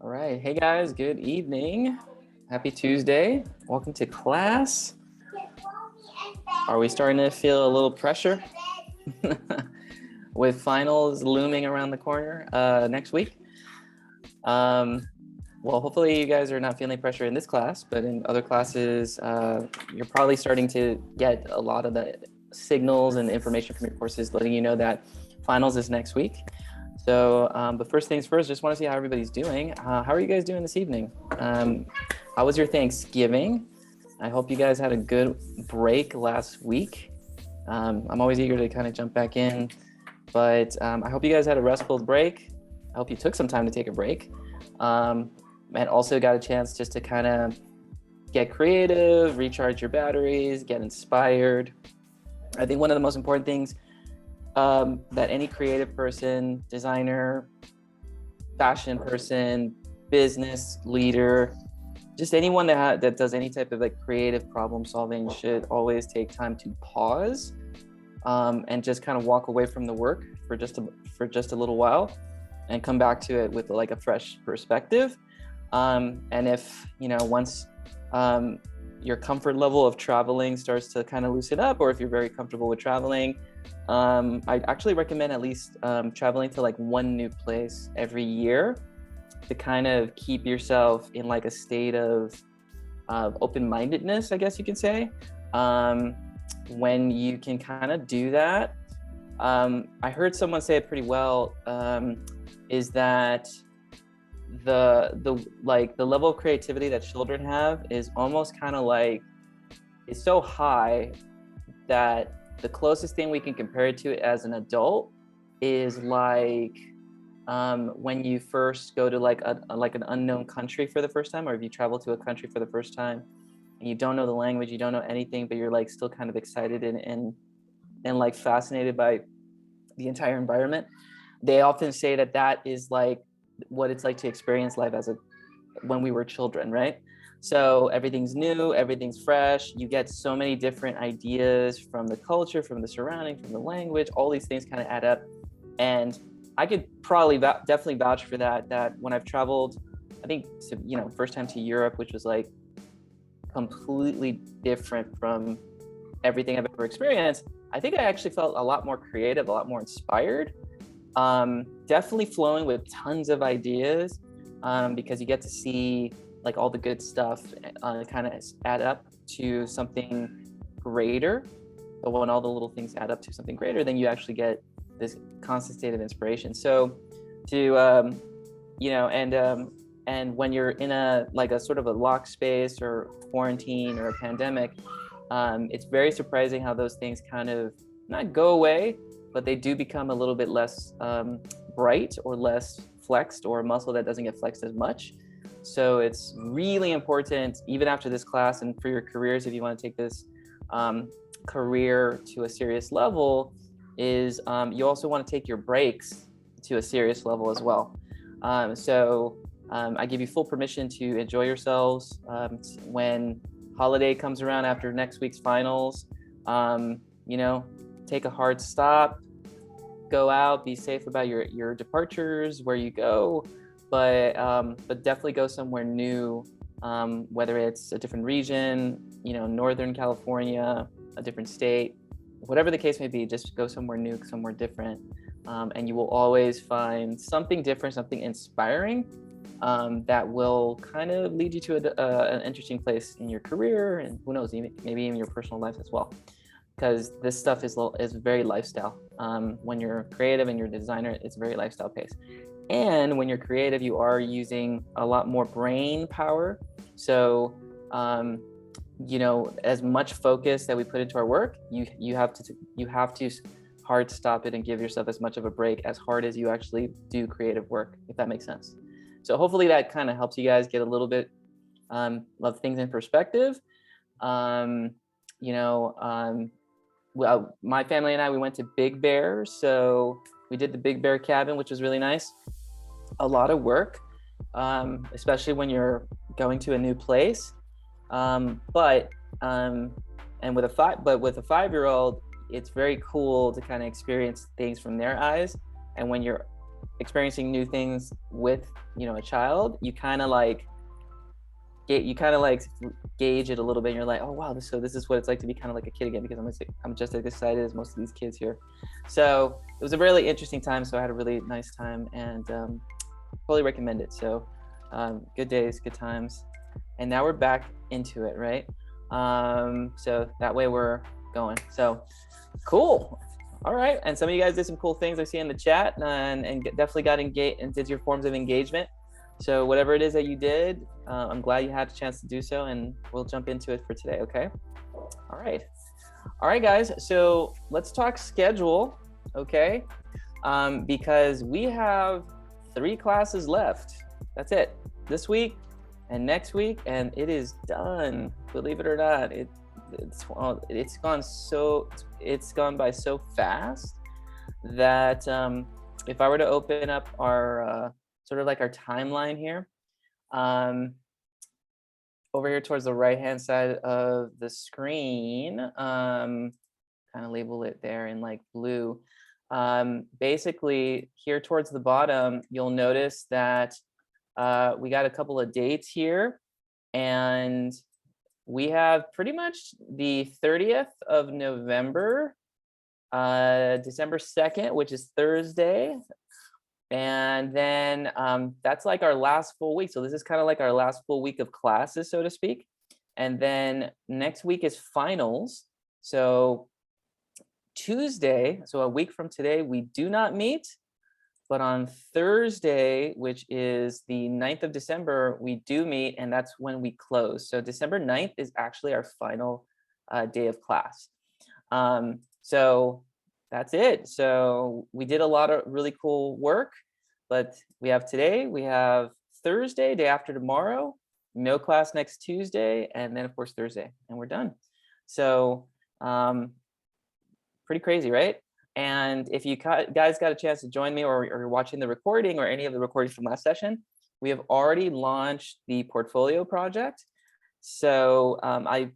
All right. Hey guys, good evening. Happy Tuesday. Welcome to class. Are we starting to feel a little pressure with finals looming around the corner next week? Well, hopefully you guys are not feeling pressure in this class, but in other classes, you're probably starting to get a lot of the signals and information from your courses letting you know that finals is next week. So, but first things first, just want to see how everybody's doing. How are you guys doing this evening? How was your Thanksgiving? I hope you guys had a good break last week. I'm always eager to kind of jump back in, but I hope you guys had a restful break. I hope you took some time to take a break. And also got a chance just to kind of get creative, recharge your batteries, get inspired. I think one of the most important things that any creative person, designer, fashion person, business leader, just anyone that does any type of like creative problem solving should always take time to pause and just kind of walk away from the work for just a little while and come back to it with like a fresh perspective. And if, once your comfort level of traveling starts to kind of loosen up, or if you're very comfortable with traveling, I actually recommend at least traveling to like one new place every year to kind of keep yourself in like a state of open-mindedness, I guess you can say. When you can kind of do that, I heard someone say it pretty well, is that the level of creativity that children have is almost kind of like, it's so high that the closest thing we can compare it to as an adult is like when you first go to like an unknown country for the first time, or if you travel to a country for the first time and you don't know the language, you don't know anything, but you're like still kind of excited and like fascinated by the entire environment. They often say that is like what it's like to experience life when we were children, right? So everything's new, everything's fresh. You get so many different ideas from the culture, from the surrounding, from the language. All these things kind of add up. And I could probably definitely vouch for that when I've traveled, I think, first time to Europe, which was like completely different from everything I've ever experienced. I think I actually felt a lot more creative, a lot more inspired. Definitely flowing with tons of ideas, because you get to see like all the good stuff kind of add up to something greater. But when all the little things add up to something greater, then you actually get this constant state of inspiration. So and when you're in a sort of a locked space or quarantine or a pandemic, it's very surprising how those things kind of not go away, but they do become a little bit less bright or less flexed, or a muscle that doesn't get flexed as much. So it's really important, even after this class and for your careers, if you want to take this career to a serious level, is you also want to take your breaks to a serious level as well. So I give you full permission to enjoy yourselves when holiday comes around after next week's finals. Take a hard stop, go out, be safe about your departures, where you go, but definitely go somewhere new, whether it's a different region, Northern California, a different state, whatever the case may be. Just go somewhere new, somewhere different, and you will always find something different, something inspiring, that will kind of lead you to an interesting place in your career, and who knows, maybe in your personal life as well. Because this stuff is very lifestyle. When you're creative and you're a designer, it's very lifestyle based. And when you're creative, you are using a lot more brain power. So, as much focus that we put into our work, you have to hard stop it and give yourself as much of a break as hard as you actually do creative work, if that makes sense. So hopefully that kind of helps you guys get a little bit of things in perspective. Well, my family and I, we went to Big Bear. So we did the Big Bear cabin, which was really nice. A lot of work, especially when you're going to a new place. But with a 5-year-old, it's very cool to kind of experience things from their eyes. And when you're experiencing new things with, a child, you kind of like gauge it a little bit. And you're like, oh wow, this is what it's like to be kind of like a kid again, because I'm just as excited as most of these kids here. So it was a really interesting time. So I had a really nice time, and totally recommend it. So good days, good times, and now we're back into it, right? So that way we're going. So cool. All right, and some of you guys did some cool things I see in the chat, and definitely got engaged and did your forms of engagement. So whatever it is that you did, I'm glad you had a chance to do so, and we'll jump into it for today, okay? All right, guys, so let's talk schedule, okay? Because we have 3 classes left. That's it, this week and next week, and it is done, believe it or not. It's gone by so fast that if I were to open up our sort of like our timeline here, over here towards the right hand side of the screen, kind of label it there in like blue. Basically here towards the bottom, you'll notice that we got a couple of dates here, and we have pretty much the 30th of November, December 2nd, which is Thursday. And then that's like our last full week. So this is kind of like our last full week of classes, so to speak. And then next week is finals. So Tuesday, so a week from today, we do not meet. But on Thursday, which is the 9th of December, we do meet, and that's when we close. So December 9th is actually our final day of class. So that's it. So we did a lot of really cool work, but we have today, we have Thursday, day after tomorrow, no class next Tuesday, and then of course Thursday, and we're done. So pretty crazy, right? And if you guys got a chance to join me, or you're watching the recording or any of the recordings from last session, we have already launched the portfolio project. So I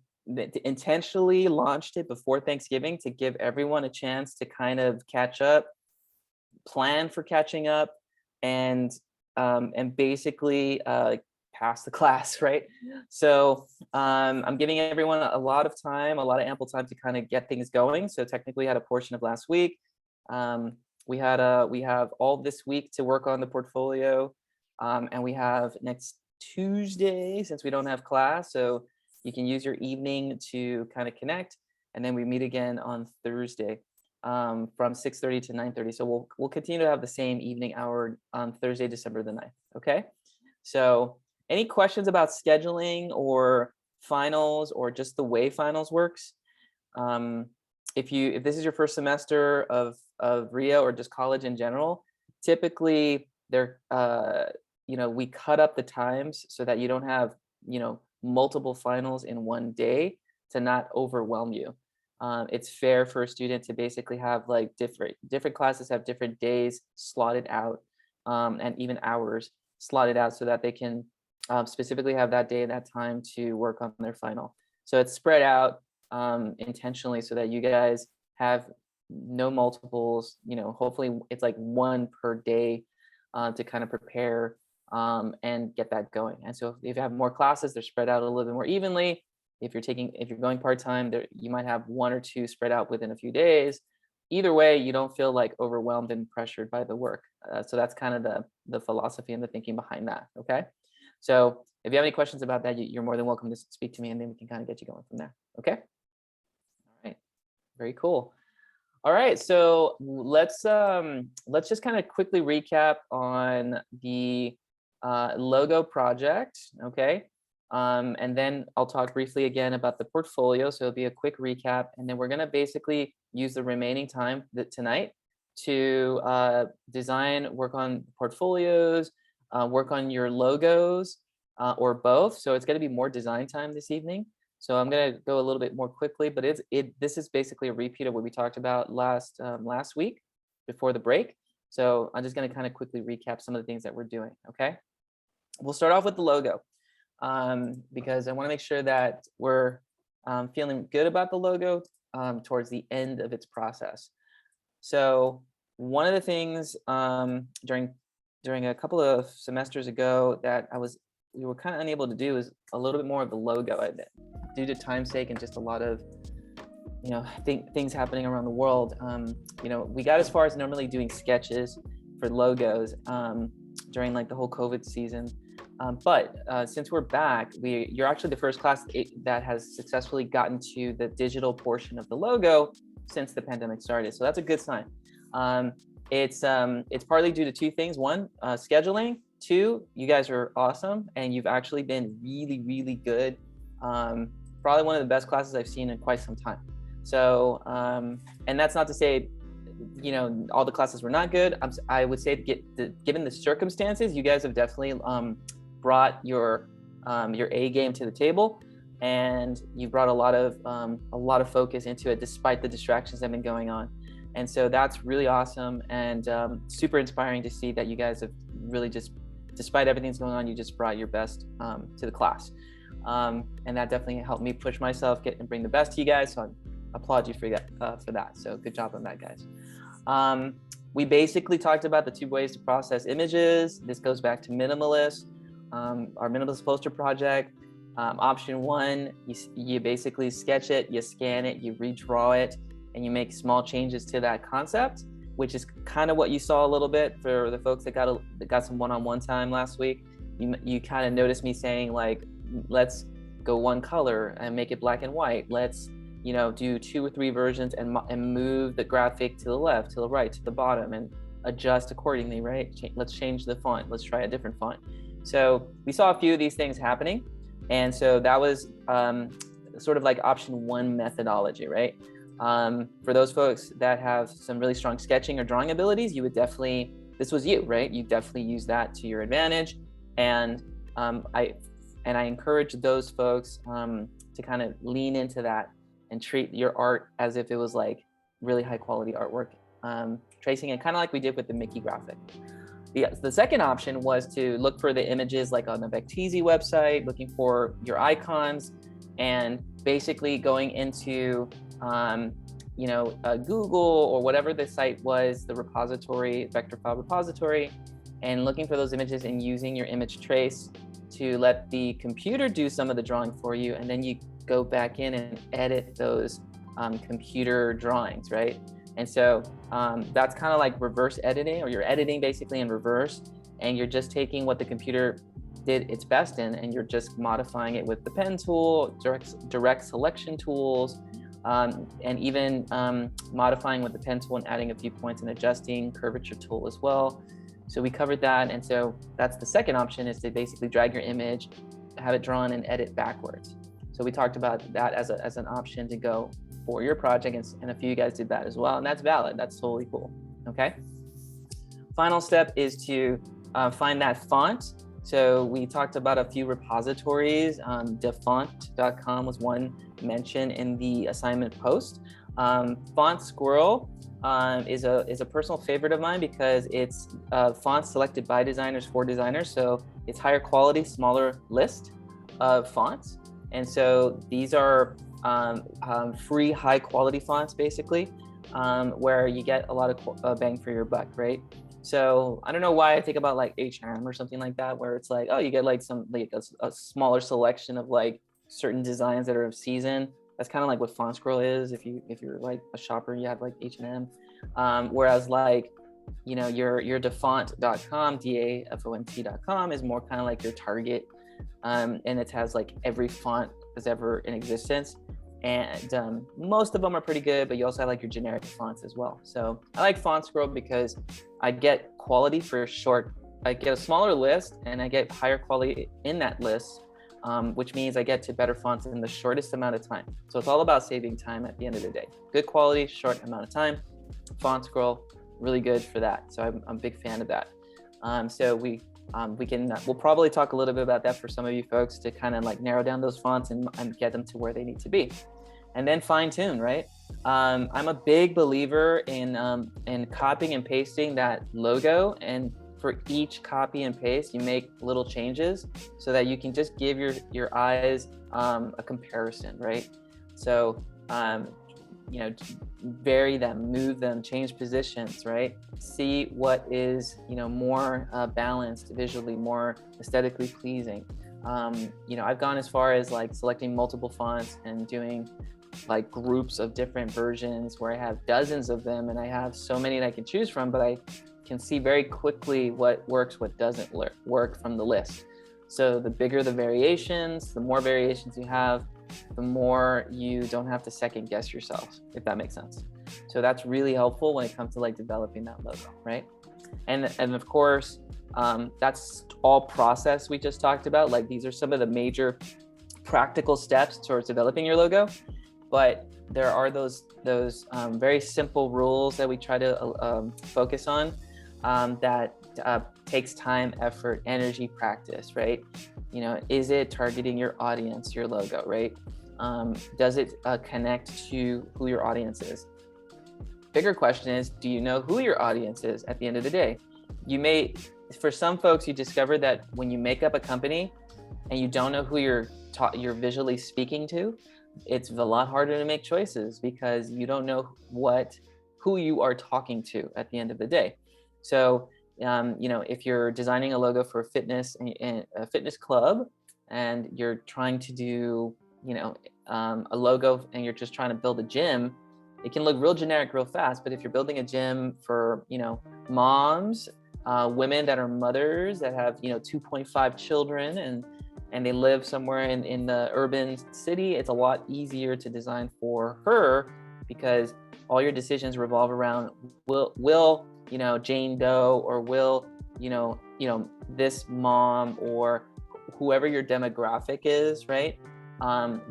intentionally launched it before Thanksgiving to give everyone a chance to kind of catch up, plan for catching up, and basically pass the class, right? So I'm giving everyone a lot of ample time to kind of get things going. So technically, had a portion of last week. We have all this week to work on the portfolio, and we have next Tuesday, since we don't have class. So you can use your evening to kind of connect, and then we meet again on Thursday from 6:30 to 9:30. So we'll continue to have the same evening hour on Thursday, December the 9th. Okay. So any questions about scheduling or finals, or just the way finals works? If this is your first semester of RIA or just college in general, typically we cut up the times so that you don't have multiple finals in one day, to not overwhelm you. It's fair for a student to basically have like different classes have different days slotted out, and even hours slotted out, so that they can specifically have that day and that time to work on their final. So it's spread out intentionally so that you guys have no multiples. Hopefully it's like one per day to kind of prepare and get that going. And so if you have more classes, they're spread out a little bit more evenly. If you're going part-time, you might have 1 or 2 spread out within a few days. Either way, you don't feel like overwhelmed and pressured by the work. So that's kind of the philosophy and the thinking behind that. Okay. So if you have any questions about that, you're more than welcome to speak to me, and then we can kind of get you going from there. Okay. All right. Very cool. All right. So let's just kind of quickly recap on the logo project. Okay. And then I'll talk briefly again about the portfolio. So it'll be a quick recap, and then we're going to basically use the remaining time tonight to work on portfolios, work on your logos, or both. So it's going to be more design time this evening. So I'm going to go a little bit more quickly, but this is basically a repeat of what we talked about last week before the break. So I'm just going to kind of quickly recap some of the things that we're doing. Okay. We'll start off with the logo, because I want to make sure that we're feeling good about the logo towards the end of its process. So one of the things during a couple of semesters ago that we were kind of unable to do is a little bit more of the logo. Due to time's sake and just a lot of things happening around the world. We got as far as normally doing sketches for logos during like the whole COVID season. But since we're back, you're actually the first class that has successfully gotten to the digital portion of the logo since the pandemic started. So that's a good sign. It's partly due to two things. One, scheduling. Two, you guys are awesome, and you've actually been really, really good. Probably one of the best classes I've seen in quite some time. So, and that's not to say, all the classes were not good. I would say given the circumstances, you guys have definitely brought your A game to the table, and you brought a lot of focus into it despite the distractions that have been going on. And so that's really awesome and super inspiring to see that you guys have really just, despite everything that's going on, you just brought your best to the class. And that definitely helped me push myself, and bring the best to you guys. So I applaud you for that. So good job on that, guys. We basically talked about the two ways to process images. This goes back to minimalist, our minimalist poster project. Option one, you basically sketch it, you scan it, you redraw it, and you make small changes to that concept, which is kind of what you saw a little bit for the folks that got some one-on-one time last week. You kind of noticed me saying like, let's go one color and make it black and white. Let's do 2 or 3 versions and move the graphic to the left, to the right, to the bottom, and adjust accordingly, right? Let's change the font. Let's try a different font. So we saw a few of these things happening. And so that was sort of like option one methodology, right? For those folks that have some really strong sketching or drawing abilities, this was you, right? You definitely use that to your advantage. And I encourage those folks to kind of lean into that and treat your art as if it was like really high quality artwork, tracing it kind of like we did with the Mickey graphic. The second option was to look for the images like on the Vecteezy website, looking for your icons, and basically going into Google or whatever the site was, the repository, vector file repository, and looking for those images and using your image trace to let the computer do some of the drawing for you, and then you go back in and edit those computer drawings, right? And so that's kind of like reverse editing, or you're editing basically in reverse, and you're just taking what the computer did its best in, and you're just modifying it with the pen tool, direct selection tools, and even modifying with the pen tool and adding a few points and adjusting curvature tool as well. So we covered that. And so that's the second option, is to basically drag your image, have it drawn, and edit backwards. So we talked about that as an option to go for your project, and a few of you guys did that as well, and that's valid. That's totally cool. Okay. Final step is to find that font. So we talked about a few repositories. Defont.com was one mentioned in the assignment post. Font Squirrel is a personal favorite of mine because it's fonts selected by designers for designers. So it's higher quality, smaller list of fonts. And so these are free high quality fonts basically, where you get a lot of bang for your buck, right? So I don't know why I think about like H&M or something like that, where it's like, oh, you get like a smaller selection of like certain designs that are of season. That's kind of like what Font Scroll is. If you're like a shopper, you have like H&M. Whereas like, your Defont.com, DAFONT.com is more kind of like your Target, and it has like every font that's ever in existence. And most of them are pretty good, but you also have like your generic fonts as well. So I like Font Scroll because I get quality for I get a smaller list, and I get higher quality in that list, which means I get to better fonts in the shortest amount of time. So it's all about saving time at the end of the day. Good quality, short amount of time. Font Scroll, really good for that. So I'm a big fan of that. So we'll probably talk a little bit about that for some of you folks to kind of like narrow down those fonts and get them to where they need to be. And then fine tune, right? I'm a big believer in copying and pasting that logo, and for each copy and paste, you make little changes so that you can just give your eyes a comparison, right? So, vary them, move them, change positions, right? See what is, more balanced visually, more aesthetically pleasing. I've gone as far as like selecting multiple fonts and doing like groups of different versions where I have dozens of them and I have so many that I can choose from, but I can see very quickly what works, what doesn't work from the list. So the bigger the variations, the more variations you have, the more you don't have to second guess yourself, if that makes sense. So that's really helpful when it comes to like developing that logo, right? And of course, that's all process we just talked about. Like these are some of the major practical steps towards developing your logo, but there are those very simple rules that we try to focus on that takes time, effort, energy, practice, right? Is it targeting your audience, your logo, right? Does it connect to who your audience is? Bigger question is, do you know who your audience is at the end of the day? For some folks, you discover that when you make up a company and you don't know who you're visually speaking to, it's a lot harder to make choices because you don't know who you are talking to at the end of the day. So, if you're designing a logo for a fitness club and you're trying to do, a logo and you're just trying to build a gym, it can look real generic real fast. But if you're building a gym for, moms, women that are mothers that have, 2.5 children and they live somewhere in the urban city, it's a lot easier to design for her because all your decisions revolve around will Jane Doe or will this mom or whoever your demographic is, right?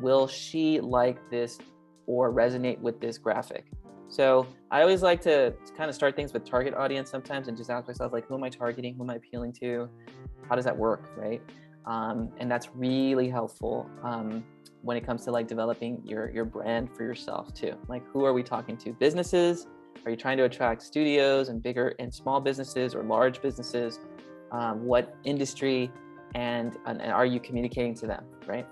Will she like this or resonate with this graphic? So I always like to kind of start things with target audience sometimes and just ask myself, like, who am I targeting? Who am I appealing to? How does that work, right? And that's really helpful when it comes to like developing your brand for yourself too. Like, who are we talking to? Businesses? Are you trying to attract studios and bigger and small businesses or large businesses? What industry and are you communicating to them, right?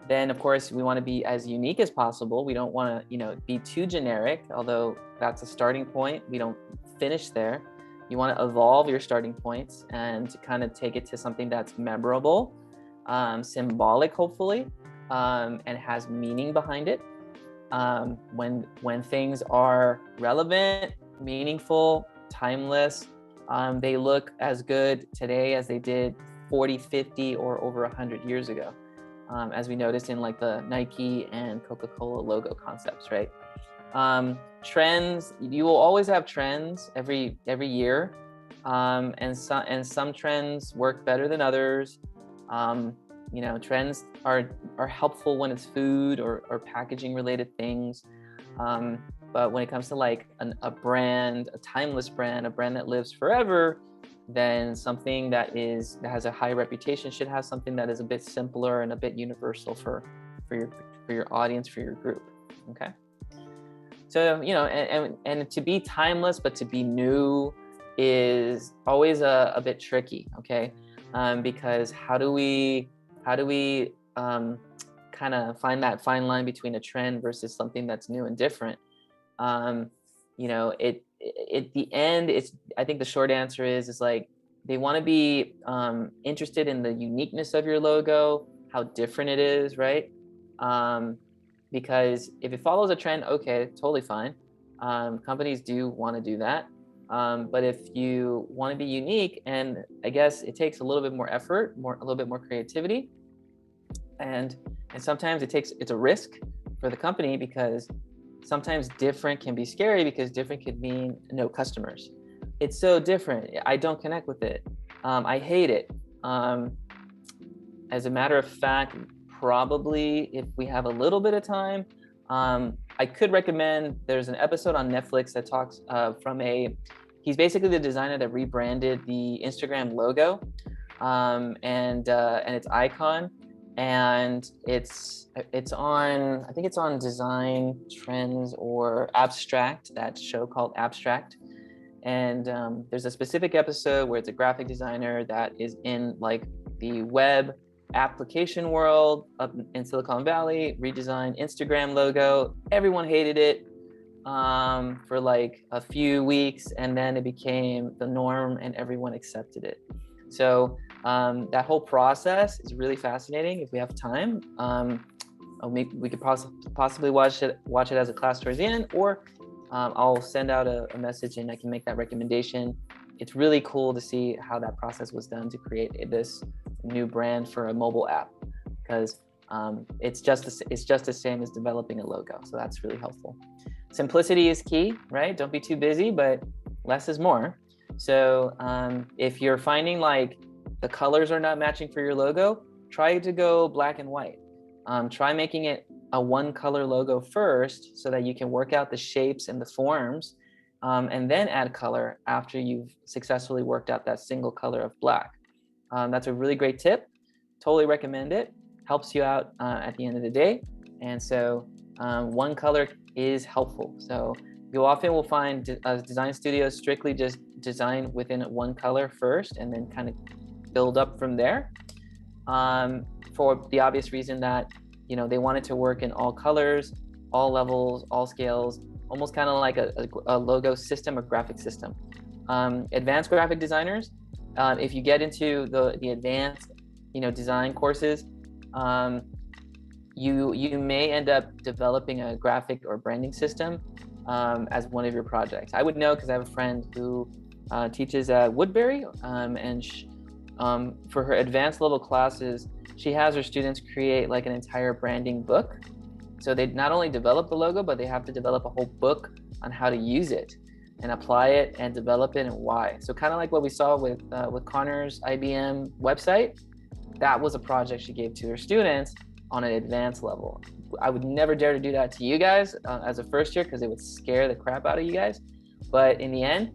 Then of course we want to be as unique as possible. We don't want to, be too generic, although that's a starting point. We don't finish there. You want to evolve your starting points and kind of take it to something that's memorable, symbolic, hopefully, and has meaning behind it. When things are relevant, meaningful, timeless, they look as good today as they did 40, 50, or over 100 years ago, as we noticed in like the Nike and Coca-Cola logo concepts, right? Trends, you will always have trends every year, and some trends work better than others. Trends are helpful when it's food or packaging related things, but when it comes to like a brand, a timeless brand, a brand that lives forever, then something that has a high reputation should have something that is a bit simpler and a bit universal for your audience, for your group. Okay. So, and to be timeless, but to be new is always a bit tricky. Okay. Because how do we kind of find that fine line between a trend versus something that's new and different? At the end, I think the short answer is like, they want to be interested in the uniqueness of your logo, how different it is, right? Because if it follows a trend, okay, totally fine. Companies do want to do that. But if you want to be unique, and I guess it takes a little bit more effort, a little bit more creativity, and sometimes it's a risk for the company, because sometimes different can be scary, because different could mean no customers. It's so different. I don't connect with it. I hate it. As a matter of fact, probably if we have a little bit of time, I could recommend, there's an episode on Netflix that talks he's basically the designer that rebranded the Instagram logo and its icon. And it's on, I think it's on Design Trends or Abstract, that show called Abstract. And there's a specific episode where it's a graphic designer that is in like the web application world up in Silicon Valley, redesigned Instagram logo. Everyone hated it. for like a few weeks, and then it became the norm and everyone accepted it. So that whole process is really fascinating. If we have time, we could possibly watch it as a class towards the end, or I'll send out a message and I can make that recommendation. It's really cool to see how that process was done to create this new brand for a mobile app, because it's just the same as developing a logo. So that's really helpful. Simplicity is key, right? Don't be too busy, but less is more. So if you're finding like the colors are not matching for your logo, try to go black and white. Try making it a one color logo first so that you can work out the shapes and the forms, and then add color after you've successfully worked out that single color of black. That's a really great tip. Totally recommend it. Helps you out at the end of the day. And so one color is helpful. So you often will find design studios strictly just design within one color first and then kind of build up from there, for the obvious reason that, you know, they want it to work in all colors, all levels, all scales, almost kind of like a logo system or graphic system. Advanced graphic designers, if you get into the advanced, you know, design courses, you may end up developing a graphic or branding system as one of your projects. I would know because I have a friend who teaches at Woodbury, and for her advanced level classes, she has her students create like an entire branding book. So they not only develop the logo, but they have to develop a whole book on how to use it and apply it and develop it and why. So kind of like what we saw with Connor's IBM website, that was a project she gave to her students on an advanced level. I would never dare to do that to you guys as a first year, because it would scare the crap out of you guys. But in the end,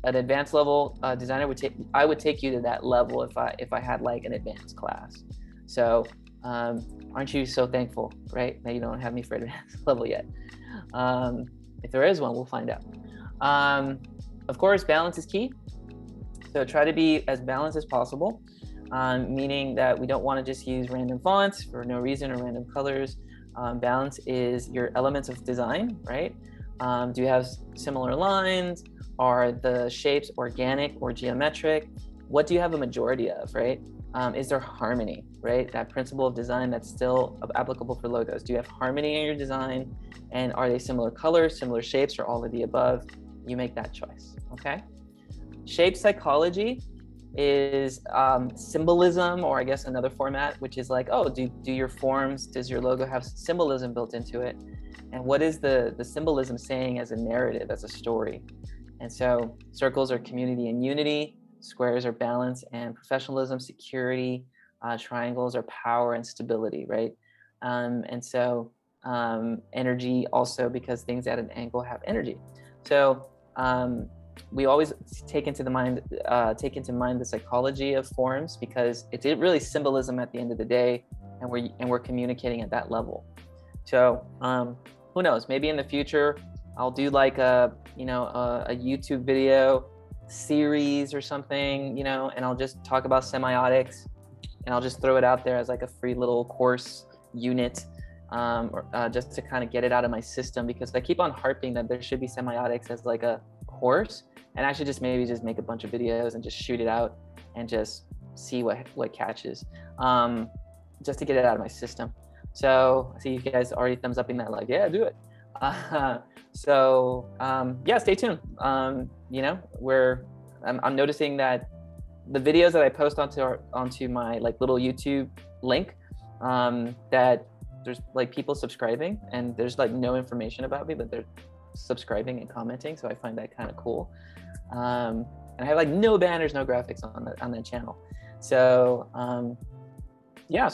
an advanced level designer I would take you to that level if I had like an advanced class. So aren't you so thankful, right, that you don't have me for advanced level yet? If there is one, we'll find out. Of course, balance is key. So try to be as balanced as possible, meaning that we don't want to just use random fonts for no reason or random colors. Balance is your elements of design, right? Do you have similar lines? Are the shapes organic or geometric? What do you have a majority of, right? Is there harmony, right? That principle of design that's still applicable for logos. Do you have harmony in your design? And are they similar colors, similar shapes, or all of the above? You make that choice, okay? Shape psychology is symbolism, or I guess another format, which is like, oh, do your forms, does your logo have symbolism built into it? And what is the symbolism saying as a narrative, as a story? And so circles are community and unity, squares are balance and professionalism, security, triangles are power and stability, right? And so energy also, because things at an angle have energy. So we always take into mind the psychology of forms, because it's really symbolism at the end of the day, and we're communicating at that level. So who knows? Maybe in the future I'll do like a YouTube video series or something, you know, and I'll just talk about semiotics, and I'll just throw it out there as like a free little course unit, just to kind of get it out of my system, because I keep on harping that there should be semiotics as like a course, and actually just maybe just make a bunch of videos and just shoot it out and just see what catches, just to get it out of my system. So I see you guys already thumbs upping that, like, yeah, do it. Yeah, stay tuned. You know, I'm noticing that the videos that I post onto my like little YouTube link, that there's like people subscribing, and there's like no information about me, but they're subscribing and commenting. So I find that kind of cool. And I have like no banners, no graphics on that channel. So yeah,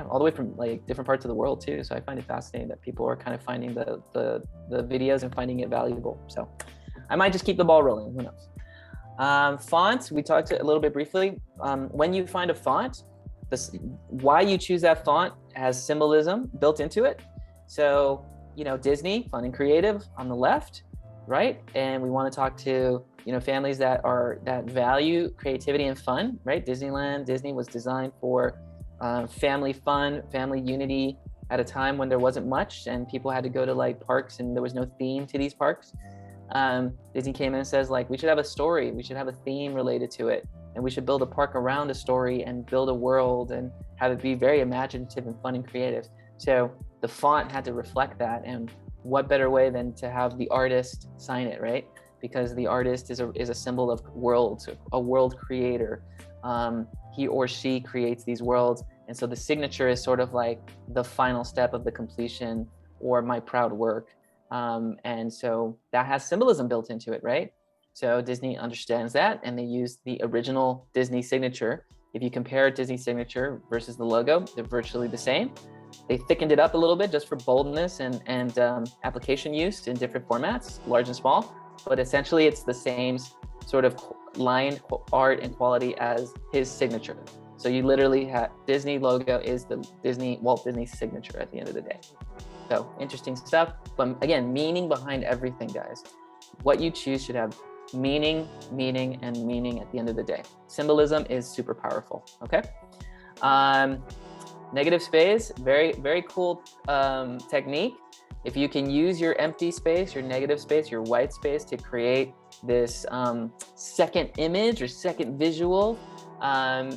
all the way from like different parts of the world too. So I find it fascinating that people are kind of finding the videos and finding it valuable. So I might just keep the ball rolling, who knows. Fonts, we talked a little bit briefly. When you find a font, why you choose that font has symbolism built into it. So, you know, Disney, fun and creative on the left, right? And we want to talk to, you know, families that value creativity and fun, right? Disney was designed for family fun, family unity, at a time when there wasn't much and people had to go to like parks and there was no theme to these parks. Disney came in and says like, we should have a story, we should have a theme related to it, and we should build a park around a story and build a world and have it be very imaginative and fun and creative. So the font had to reflect that, and what better way than to have the artist sign it, right? Because the artist is a symbol of worlds, a world creator. He or she creates these worlds, and so the signature is sort of like the final step of the completion or my proud work. And so that has symbolism built into it, right? So Disney understands that, and they use the original Disney signature. If you compare Disney signature versus the logo, they're virtually the same. They thickened it up a little bit just for boldness and application use in different formats, large and small, but essentially it's the same sort of line, art, and quality as his signature. So you literally have Disney logo is the Walt Disney signature at the end of the day. So interesting stuff, but again, meaning behind everything, guys. What you choose should have meaning, and meaning at the end of the day. Symbolism is super powerful, okay? Negative space, very, very cool technique. If you can use your empty space, your negative space, your white space to create this second image or second visual,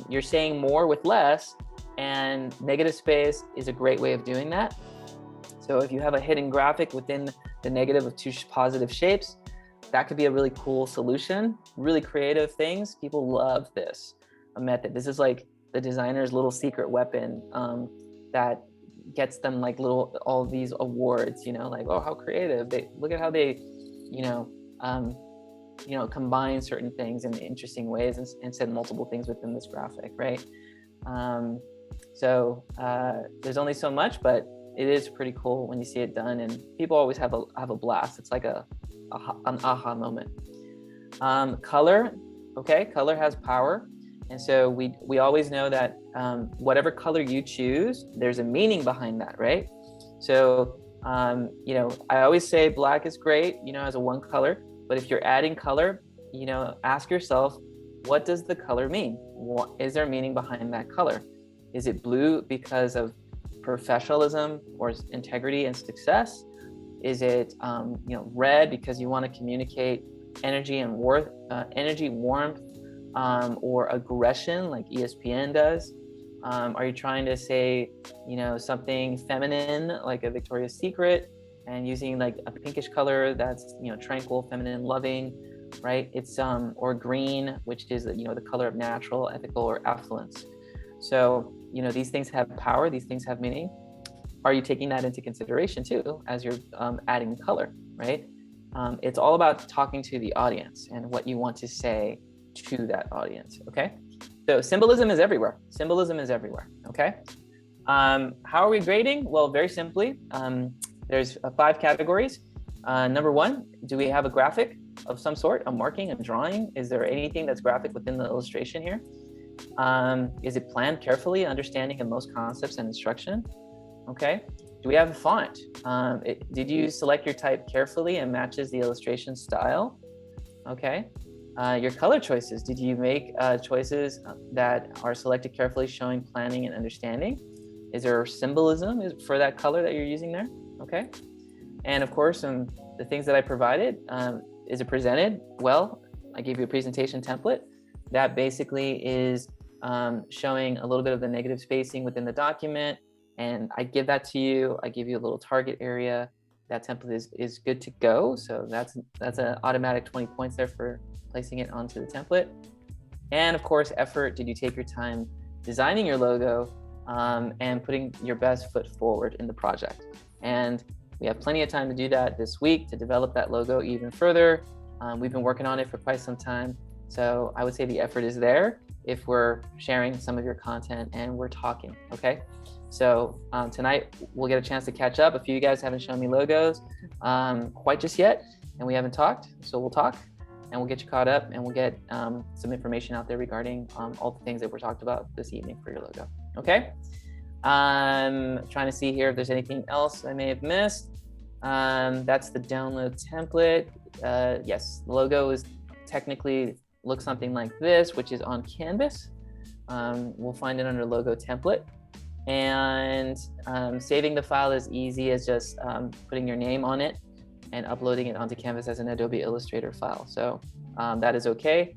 you're saying more with less, and negative space is a great way of doing that. So if you have a hidden graphic within the negative of two positive shapes, that could be a really cool solution, really creative things. People love this method. This is like the designer's little secret weapon that gets them like all these awards, like, oh, how creative. Look at how they, combine certain things in interesting ways and said multiple things within this graphic, right? So there's only so much, but it is pretty cool when you see it done, and people always have a blast. It's like an aha moment. Color, okay, color has power. And so we always know that whatever color you choose, there's a meaning behind that, right? So, I always say black is great, as a one color, but if you're adding color, ask yourself, what does the color mean? What is there meaning behind that color? Is it blue because of professionalism or integrity and success? Is it, red because you want to communicate energy and warmth, or aggression like ESPN does? Are you trying to say, something feminine like a Victoria's Secret and using like a pinkish color that's, tranquil, feminine, loving, right? It's, or green, which is, the color of natural, ethical, or affluence. So, these things have power, these things have meaning. Are you taking that into consideration too, as you're adding color, right? It's all about talking to the audience and what you want to say to that audience, okay? So symbolism is everywhere. Symbolism is everywhere, okay? How are we grading? Well, very simply, there's 5 categories. Number 1, do we have a graphic of some sort, a marking, a drawing? Is there anything that's graphic within the illustration here? Is it planned carefully, understanding of most concepts and instruction? Okay. Do we have a font? Did you select your type carefully and matches the illustration style? Okay. Your color choices. Did you make choices that are selected carefully, showing planning and understanding? Is there symbolism for that color that you're using there? Okay. And of course, the things that I provided, is it presented well? I gave you a presentation template that basically is showing a little bit of the negative spacing within the document. And I give that to you. I give you a little target area. That template is good to go. So that's an automatic 20 points there for placing it onto the template. And of course, effort. Did you take your time designing your logo and putting your best foot forward in the project? And we have plenty of time to do that this week to develop that logo even further. We've been working on it for quite some time. So I would say the effort is there if we're sharing some of your content and we're talking, okay? So tonight we'll get a chance to catch up. A few of you guys haven't shown me logos quite just yet, and we haven't talked. So we'll talk and we'll get you caught up and we'll get some information out there regarding all the things that were talked about this evening for your logo, okay? I'm trying to see here if there's anything else I may have missed. That's the download template. Yes, the logo is technically looks something like this, which is on Canvas. We'll find it under logo template. And saving the file is easy as just putting your name on it and uploading it onto Canvas as an Adobe Illustrator file. So that is okay.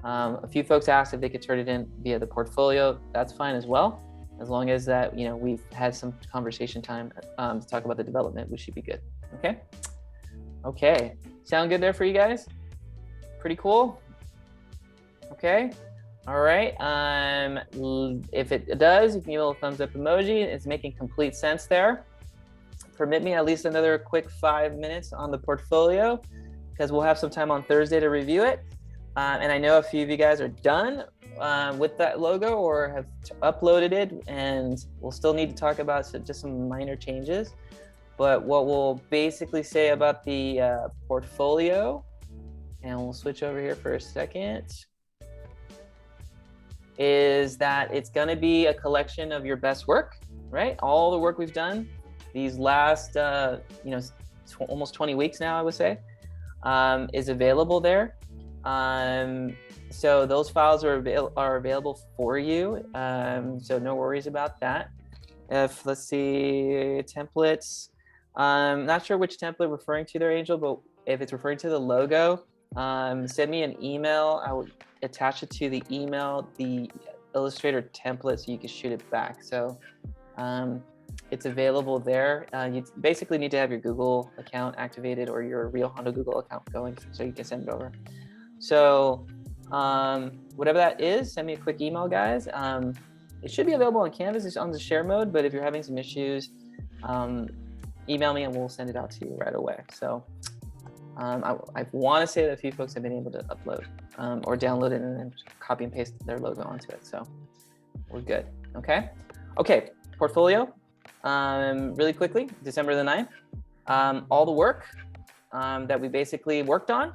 A few folks asked if they could turn it in via the portfolio. That's fine as well, as long as that, you know, we've had some conversation time to talk about the development, which should be good. Okay. Okay. Sound good there for you guys? Pretty cool. Okay. All right. If it does, you can give me a little thumbs up emoji. It's making complete sense there. Permit me at least another quick 5 minutes on the portfolio, because we'll have some time on Thursday to review it. And I know a few of you guys are done with that logo or have uploaded it, and we'll still need to talk about just some minor changes. But what we'll basically say about the portfolio, and we'll switch over here for a second, is that it's going to be a collection of your best work, right? All the work we've done these last, almost 20 weeks now, I would say, is available there. So those files are available for you. So no worries about that. Let's see, templates. Not sure which template referring to there, Angel, but if it's referring to the logo, send me an email. I will attach it to the email, the Illustrator template, so you can shoot it back. So it's available there. You basically need to have your Google account activated or your Rio Hondo Google account going so you can send it over. So whatever that is, send me a quick email, guys. It should be available on Canvas. It's on the share mode, but if you're having some issues, email me and we'll send it out to you right away. So I want to say that a few folks have been able to upload or download it and then copy and paste their logo onto it. So we're good. Okay. Okay. Portfolio. Really quickly, December the 9th. All the work that we basically worked on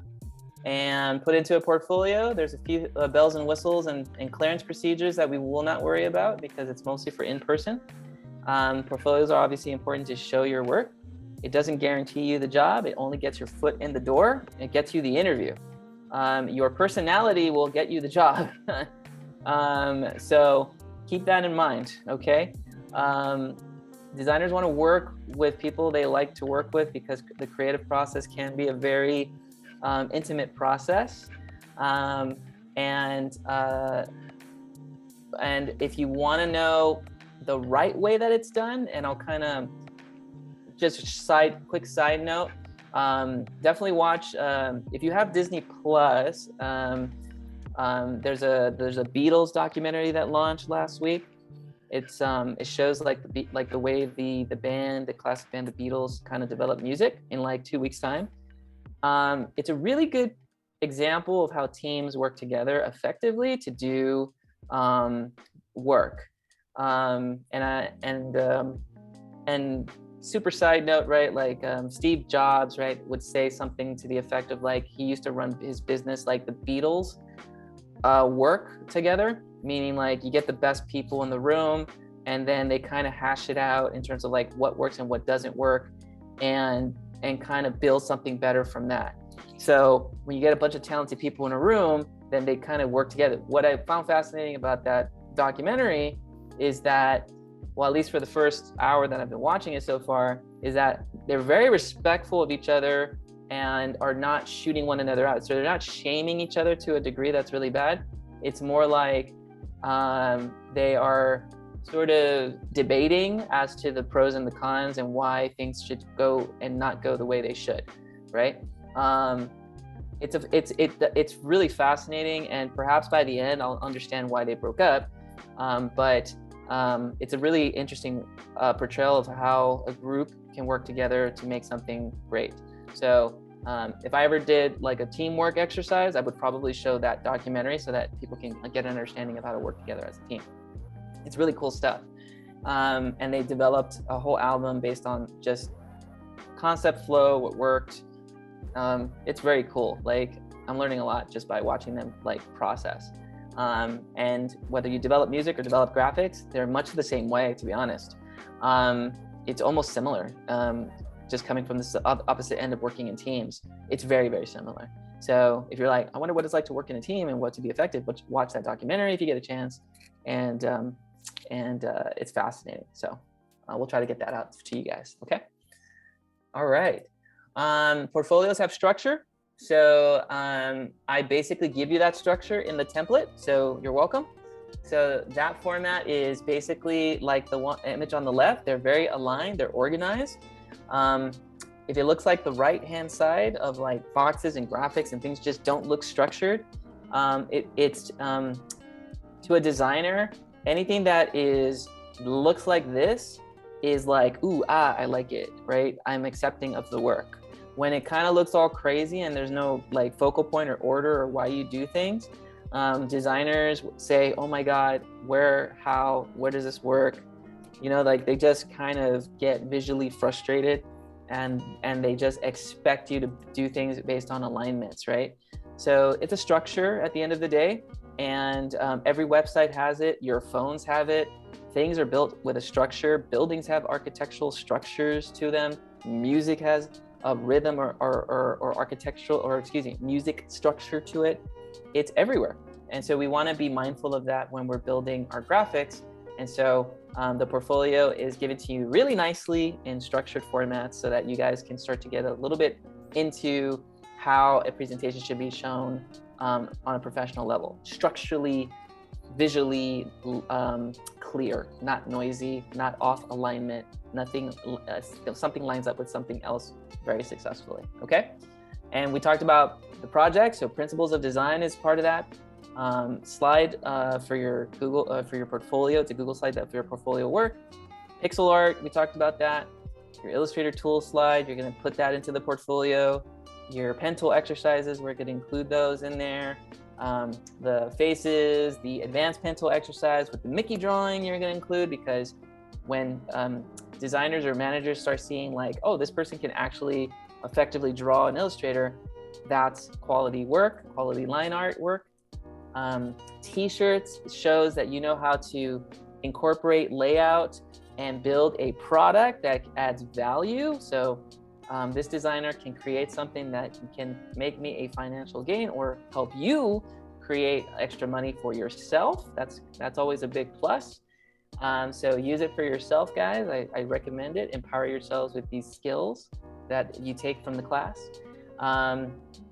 and put into a portfolio. There's a few bells and whistles and clearance procedures that we will not worry about because it's mostly for in-person. Portfolios are obviously important to show your work. It doesn't guarantee you the job. It only gets your foot in the door. It gets you the interview. Your personality will get you the job. So keep that in mind, okay? Designers want to work with people they like to work with because the creative process can be a very intimate process. And if you want to know the right way that it's done, and I'll kind of just quick side note, definitely watch, if you have Disney Plus, there's a Beatles documentary that launched last week. It shows like the way the classic band, the Beatles, kind of developed music in like 2 weeks time. It's a really good example of how teams work together effectively to do work. And super side note, right? Like Steve Jobs, right, would say something to the effect of like he used to run his business like the Beatles work together, meaning like you get the best people in the room and then they kind of hash it out in terms of like what works and what doesn't work and kind of build something better from that. So when you get a bunch of talented people in a room, then they kind of work together. What I found fascinating about that documentary is that, well, at least for the first hour that I've been watching it so far, is that they're very respectful of each other and are not shooting one another out. So they're not shaming each other to a degree that's really bad. It's more like they are sort of debating as to the pros and the cons and why things should go and not go the way they should, right? It's really fascinating, and perhaps by the end I'll understand why they broke up. But it's a really interesting portrayal of how a group can work together to make something great. So if I ever did like a teamwork exercise, I would probably show that documentary so that people can get an understanding of how to work together as a team. It's really cool stuff. And they developed a whole album based on just concept flow, what worked. It's very cool. Like I'm learning a lot just by watching them like process. And whether you develop music or develop graphics, they're much the same way, to be honest. It's almost similar. Just coming from this opposite end of working in teams, it's very, very similar. So if you're like, I wonder what it's like to work in a team and what to be effective, watch that documentary if you get a chance, and it's fascinating. So we'll try to get that out to you guys. Okay. All right. Portfolios have structure. So I basically give you that structure in the template. So you're welcome. So that format is basically like the one image on the left. They're very aligned. They're organized. If it looks like the right-hand side of like boxes and graphics and things just don't look structured, it's to a designer, anything that looks like this is like, ooh, I like it, right? I'm accepting of the work. When it kind of looks all crazy and there's no like focal point or order or why you do things, designers say, oh my God, where does this work? You know, like they just kind of get visually frustrated and they just expect you to do things based on alignments, right? So it's a structure at the end of the day, and every website has it, your phones have it. Things are built with a structure. Buildings have architectural structures to them. Music has a rhythm or architectural, or excuse me, music structure to it. It's everywhere. And so we want to be mindful of that when we're building our graphics. And so the portfolio is given to you really nicely in structured formats so that you guys can start to get a little bit into how a presentation should be shown on a professional level. Structurally, visually clear, not noisy, not off alignment, nothing, something lines up with something else very successfully, okay? And we talked about the project, so principles of design is part of that. Slide for your Google, for your portfolio, it's a Google slide that for your portfolio work. Pixel art, we talked about that. Your Illustrator tool slide, you're gonna put that into the portfolio. Your pen tool exercises, we're gonna include those in there. The faces, the advanced pen tool exercise with the Mickey drawing you're gonna include, because when designers or managers start seeing like, oh, this person can actually effectively draw in Illustrator, that's quality work, quality line art work. T-shirts shows that you know how to incorporate layout and build a product that adds value. So this designer can create something that can make me a financial gain or help you create extra money for yourself. That's always a big plus. So use it for yourself, guys. I recommend it. Empower yourselves with these skills that you take from the class.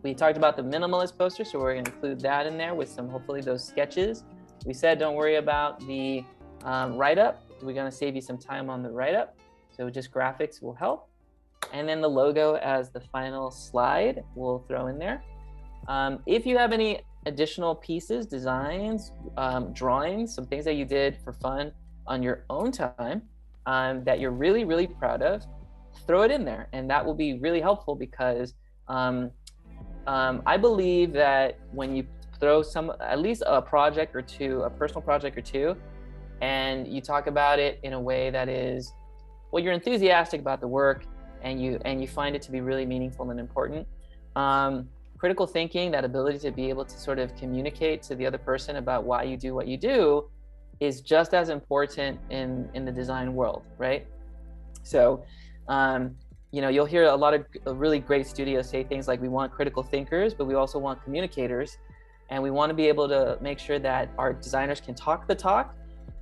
We talked about the minimalist poster, so we're gonna include that in there with some, hopefully those sketches. We said don't worry about the write-up. We're gonna save you some time on the write-up. So just graphics will help. And then the logo as the final slide we'll throw in there. If you have any additional pieces, designs, drawings, some things that you did for fun on your own time that you're really, really proud of, throw it in there. And that will be really helpful because I believe that when you throw at least a project or two, a personal project or two, and you talk about it in a way that is, well, you're enthusiastic about the work and you find it to be really meaningful and important. Critical thinking, that ability to be able to sort of communicate to the other person about why you do what you do, is just as important in the design world, right? So, you know, you'll hear a lot of really great studios say things like, we want critical thinkers, but we also want communicators. And we want to be able to make sure that our designers can talk the talk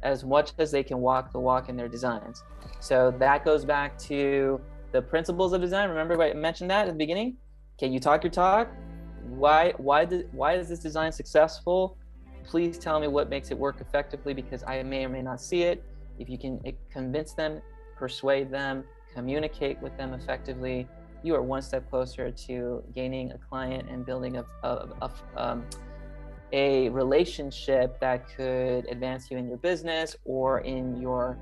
as much as they can walk the walk in their designs. So that goes back to the principles of design. Remember I mentioned that at the beginning? Can you talk your talk? Why is this design successful? Please tell me what makes it work effectively, because I may or may not see it. If you can convince them, persuade them, communicate with them effectively, you are one step closer to gaining a client and building a relationship that could advance you in your business or in your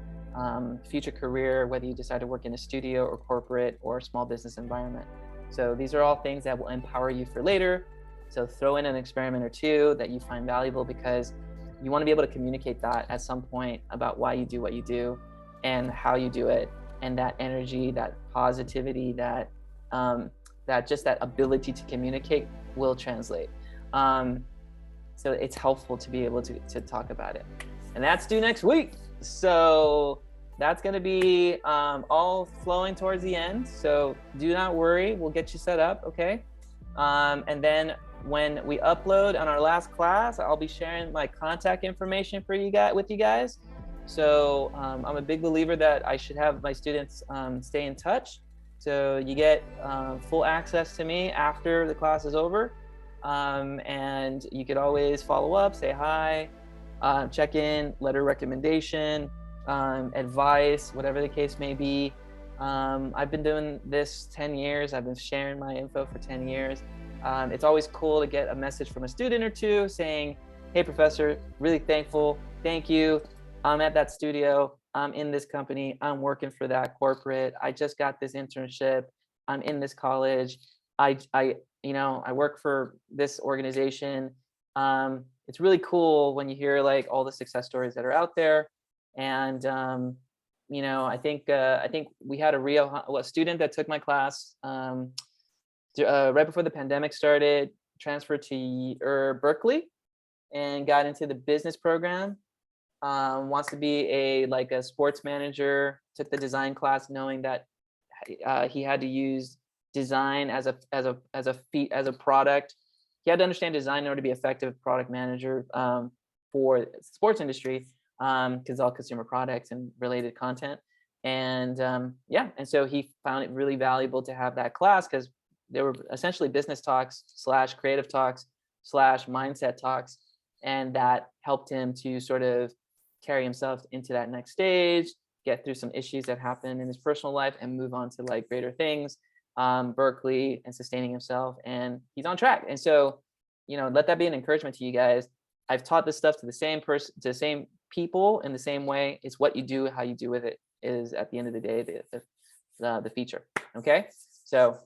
future career, whether you decide to work in a studio or corporate or small business environment. So these are all things that will empower you for later. So throw in an experiment or two that you find valuable, because you want to be able to communicate that at some point about why you do what you do and how you do it, and that energy, that positivity, that just that ability to communicate will translate. So it's helpful to be able to talk about it. And that's due next week. So that's going to be all flowing towards the end. So do not worry, we'll get you set up, okay? And then when we upload on our last class, I'll be sharing my contact information for you guys, with you guys. So I'm a big believer that I should have my students stay in touch. So you get full access to me after the class is over. And you could always follow up, say hi, check in, letter recommendation, advice, whatever the case may be. I've been doing this 10 years. I've been sharing my info for 10 years. It's always cool to get a message from a student or two saying, hey, professor, really thankful. Thank you. I'm at that studio. I'm in this company. I'm working for that corporate. I just got this internship. I'm in this college. I work for this organization. It's really cool when you hear like all the success stories that are out there. And I think we had a student that took my class right before the pandemic started, transferred to Berkeley and got into the business program. Wants to be a sports manager. Took the design class knowing that he had to use design as a product. He had to understand design in order to be effective product manager for the sports industry, because all consumer products and related content. And and so he found it really valuable to have that class because there were essentially business talks / creative talks / mindset talks, and that helped him to sort of carry himself into that next stage, get through some issues that happened in his personal life, and move on to like greater things, Berkeley, and sustaining himself. And he's on track. And so, let that be an encouragement to you guys. I've taught this stuff to the same person, to the same people in the same way. It's what you do, how you do with it is at the end of the day the feature. Okay, so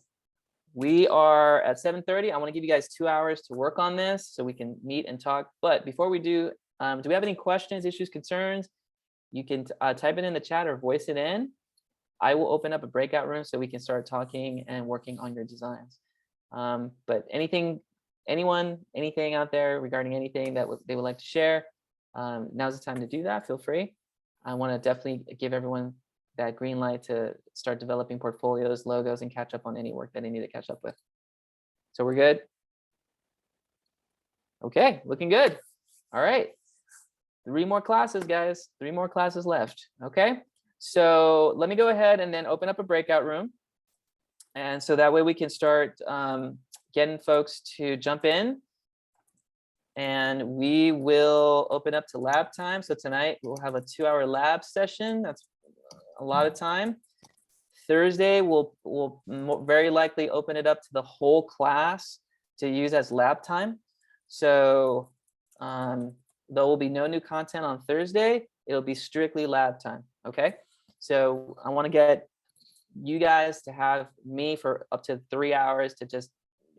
we are at 7:30. I want to give you guys 2 hours to work on this so we can meet and talk. But before we do we have any questions, issues, concerns? You can type it in the chat or voice it in. I will open up a breakout room so we can start talking and working on your designs. But anything out there regarding anything that they would like to share, now's the time to do that. Feel free. I want to definitely give everyone that green light to start developing portfolios, logos, and catch up on any work that they need to catch up with. So we're good? Okay, looking good. All right. 3 more classes, guys. 3 more classes left. Okay. So let me go ahead and then open up a breakout room. And so that way we can start getting folks to jump in. And we will open up to lab time. So tonight we'll have a 2-hour lab session. That's a lot of time. Thursday, we'll very likely open it up to the whole class to use as lab time. So there will be no new content on Thursday. It'll be strictly lab time. Okay. So I want to get you guys to have me for up to 3 hours to just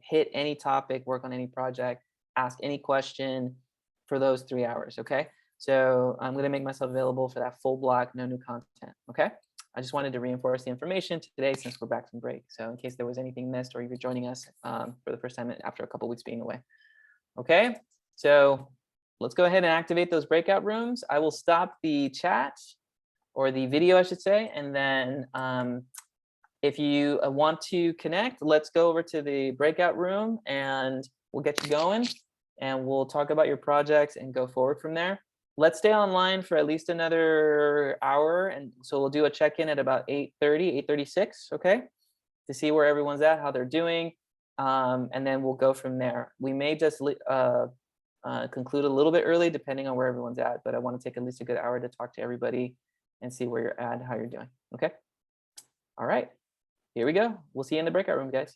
hit any topic, work on any project, ask any question for those 3 hours. Okay. So I'm going to make myself available for that full block, no new content. Okay. I just wanted to reinforce the information today since we're back from break. So in case there was anything missed or you're joining us for the first time after a couple of weeks being away. Okay. So let's go ahead and activate those breakout rooms. I will stop the chat or the video, I should say. And then if you want to connect, let's go over to the breakout room and we'll get you going and we'll talk about your projects and go forward from there. Let's stay online for at least another hour. And so we'll do a check-in at about 8:30, 8:36, okay? To see where everyone's at, how they're doing. And then we'll go from there. We may just conclude a little bit early depending on where everyone's at, but I want to take at least a good hour to talk to everybody and see where you're at, how you're doing. Okay. All right, here we go. We'll see you in the breakout room, guys.